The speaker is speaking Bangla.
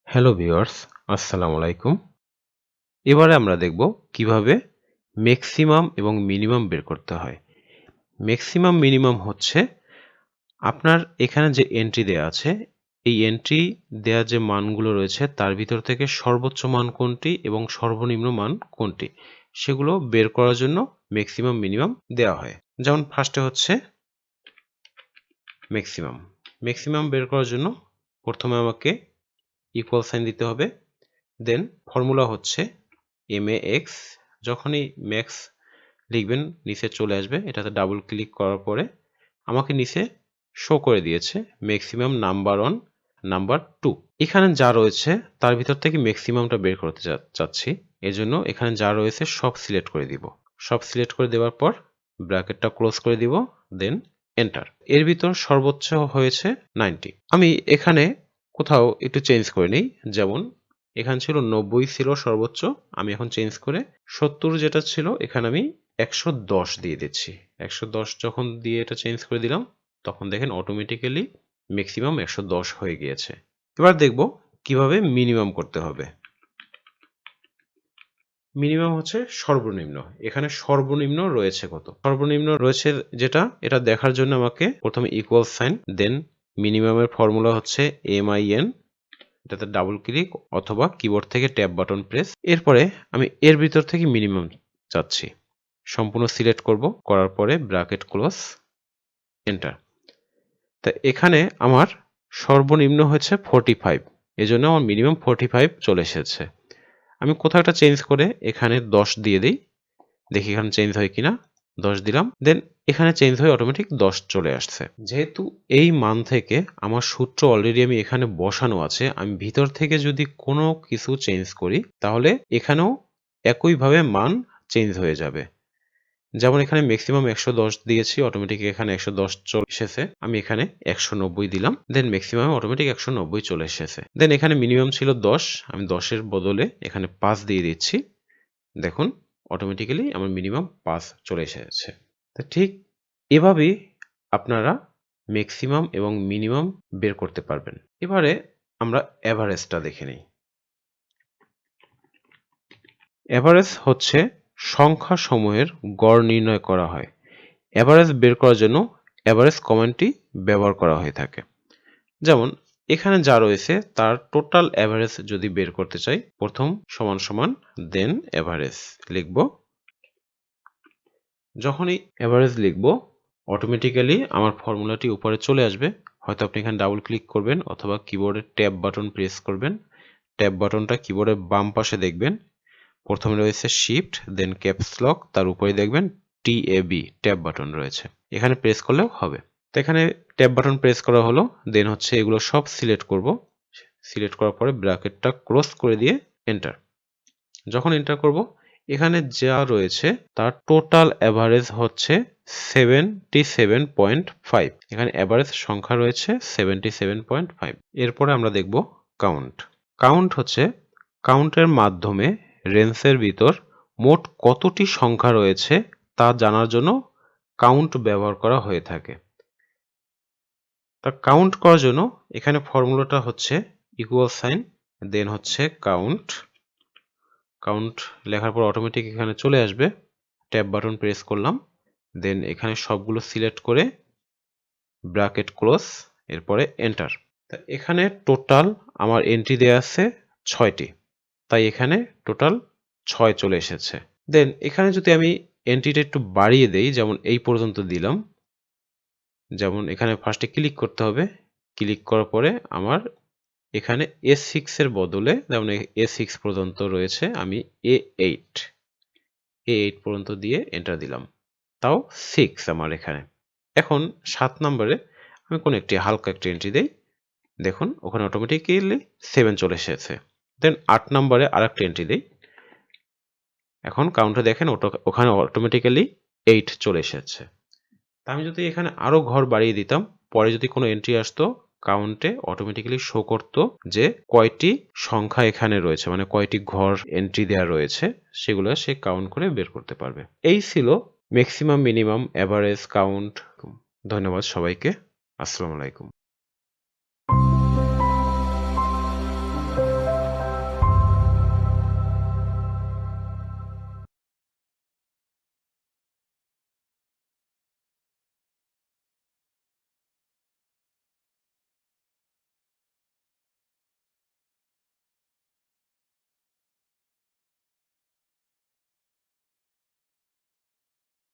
হ্যালো ভিউয়ার্স, আসসালামু আলাইকুম। এবারে আমরা দেখব কিভাবে ম্যাক্সিমাম এবং মিনিমাম বের করতে হয়। ম্যাক্সিমাম মিনিমাম হচ্ছে আপনার এখানে যে এন্ট্রি দেয়া আছে, এই এন্ট্রি দেয়া যে মানগুলো রয়েছে তার ভিতর থেকে সর্বোচ্চ মান কোনটি এবং সর্বনিম্ন মান কোনটি সেগুলো বের করার জন্য ম্যাক্সিমাম মিনিমাম দেওয়া হয়। যেমন ফার্স্টে হচ্ছে ম্যাক্সিমাম। ম্যাক্সিমাম বের করার জন্য প্রথমে আমাকে ইকুয়াল সাইন দিতে হবে। দেন ফর্মুলা হচ্ছে max, যখনই ম্যাক্স লিখবেন নিচে চলে আসবে, এটাতে ডাবল ক্লিক করার পরে আমাকে নিচে শো করে দিয়েছে ম্যাক্সিমাম নাম্বার 1, নাম্বার 2। এখানে যা রয়েছে তার ভিতর থেকে ম্যাক্সিমামটা বের করতে চাচ্ছি, এজন্য এখানে যা রয়েছে সব সিলেক্ট করে দিব। সব সিলেক্ট করে দেওয়ার পর ব্র্যাকেটটা ক্লোজ করে দিব, দেন এন্টার। এর ভিতর সর্বোচ্চ হয়েছে 90। আমি এখানে কোথাও একটু চেঞ্জ করে নিই, যেমন এখানে ছিল 90 ছিল সর্বোচ্চ, আমি এখন চেঞ্জ করে 70 যেটা ছিল এখানে আমি 110 দিয়ে দিচ্ছি। 110 যখন দিয়ে এটা চেঞ্জ করে দিলাম তখন দেখেন অটোমেটিক্যালি ম্যাক্সিমাম 110 হয়ে গিয়েছে। এবার দেখব কিভাবে মিনিমাম করতে হবে। মিনিমাম হচ্ছে সর্বনিম্ন। এখানে সর্বনিম্ন রয়েছে কত? সর্বনিম্ন রয়েছে যেটা, এটা দেখার জন্য আমাকে প্রথমে ইকুয়াল সাইন, দেন মিনিমামের ফর্মুলা হচ্ছে min, এটাতে ডাবল ক্লিক অথবা কিবোর্ড থেকে ট্যাব বাটন প্রেস। এরপরে আমি এর ভিতর থেকে মিনিমাম চাচ্ছি, সম্পূর্ণ সিলেক্ট করব, করার পরে ব্র্যাকেট ক্লোজ, এন্টার। তা এখানে আমার সর্বনিম্ন হচ্ছে 45, এজন্য আমার মিনিমাম 45 চলে এসেছে। আমি কোথাও একটা চেঞ্জ করে এখানে 10 দিয়ে দিই, দেখি এখানে চেঞ্জ হয় কিনা। 10 দিলাম, দেন এখানে চেঞ্জ হয়ে অটোমেটিক 10 চলে আসছে। যেহেতু এই মান থেকে আমার সূত্র অলরেডি আমি এখানে বসানো আছে, আমি ভিতর থেকে যদি কোনো কিছু চেঞ্জ করি তাহলে এখানেও একইভাবে মান চেঞ্জ হয়ে যাবে। যেমন এখানে ম্যাক্সিমাম 110 দিয়েছি, অটোমেটিক এখানে 110 চলে এসেছে। আমি এখানে 190 দিলাম, দেন ম্যাক্সিমাম অটোমেটিক 190 চলে এসেছে। দেন এখানে মিনিমাম ছিল 10, আমি 10 এর বদলে এখানে 5 দিয়ে দিচ্ছি। দেখুন অটোমেটিক্যালি আমার মিনিমাম 5 চলে এসেছে। তো ঠিক এভাবেই আপনারা ম্যাক্সিমাম এবং মিনিমাম বের করতে পারবেন। এবারে আমরা এভারেজটা দেখে নিই। এভারেজ হচ্ছে সংখ্যা সমূহের গড় নির্ণয় করা হয়। এভারেজ বের করার জন্য এভারেজ কমান্ডটি ব্যবহার করা হয়ে থাকে। যেমন এখানে যা রয়েছে তার টোটাল এভারেজ যদি বের করতে চাই, প্রথম সমান সমান দেন এভারেজ লিখব। যখনই এভারেজ লিখব অটোমেটিক্যালি আমার ফর্মুলাটি উপরে চলে আসবে। হয়তো আপনি এখানে ডাবল ক্লিক করবেন অথবা কিবোর্ডের ট্যাব বাটন প্রেস করবেন। ট্যাব বাটনটা কিবোর্ডের বাম পাশে দেখবেন, প্রথমে রয়েছে শিফট, দেন ক্যাপস লক, তার উপরে দেখবেন TAB ট্যাব বাটন রয়েছে, এখানে প্রেস করলেও হবে। তো এখানে ট্যাব বাটন প্রেস করা হলো, দেন হচ্ছে এগুলো সব সিলেক্ট করব। সিলেক্ট করার পরে ব্র্যাকেটটা ক্লোজ করে দিয়ে এন্টার। যখন এন্টার করব এখানে যা রয়েছে তার টোটাল অ্যাভারেজ হচ্ছে 77.5। এখানে অ্যাভারেজ সংখ্যা রয়েছে 77.5। এরপরে আমরা দেখব কাউন্ট। কাউন্ট হচ্ছে কাউন্টের মাধ্যমে রেঞ্জের ভিতর মোট কতটি সংখ্যা রয়েছে তা জানার জন্য কাউন্ট ব্যবহার করা হয়ে থাকে। তা কাউন্ট করার জন্য এখানে ফর্মুলাটা হচ্ছে ইকুয়াল সাইন, দেন হচ্ছে কাউন্ট। কাউন্ট লেখার পর অটোমেটিক এখানে চলে আসবে, ট্যাব বাটন প্রেস করলাম, দেন এখানে সবগুলো সিলেক্ট করে ব্র্যাকেট ক্লোজ, এরপরে এন্টার। তা এখানে টোটাল আমার এন্ট্রি দেয়া আছে 6টি, তাই এখানে টোটাল 6 চলে এসেছে। দেন এখানে যদি আমি এন্ট্রিটা একটু বাড়িয়ে দেই, যেমন এই পর্যন্ত দিলাম, যেমন এখানে ফার্স্টে ক্লিক করতে হবে, ক্লিক করার পরে আমার এখানে A6 এর বদলে, যেমন A6 পর্যন্ত রয়েছে, আমি A8 পর্যন্ত দিয়ে এন্টার দিলাম, তাও 6 আমার এখানে। এখন 7 নম্বরে আমি কোনো একটি হালকা একটি এন্ট্রি দেই, দেখুন ওখানে অটোমেটিক্যালি 7 চলে এসেছে। দেন 8 নম্বরে আরেকটা এন্ট্রি দেই, এখন কাউন্টে দেখেন ওখানে অটোমেটিক্যালি 8 চলে এসেছে। তা আমি যদি এখানে আরো ঘর বাড়িয়ে দিতাম, পরে যদি কোনো এন্ট্রি আসতো কাউন্টে অটোমেটিক্যালি শো করতো যে কয়টি সংখ্যা এখানে রয়েছে, মানে কয়টি ঘর এন্ট্রি দেওয়া রয়েছে, সেগুলো সে কাউন্ট করে বের করতে পারবে। এই ছিল ম্যাক্সিমাম, মিনিমাম, এভারেজ, কাউন্ট। ধন্যবাদ সবাইকে। আসসালামু আলাইকুম।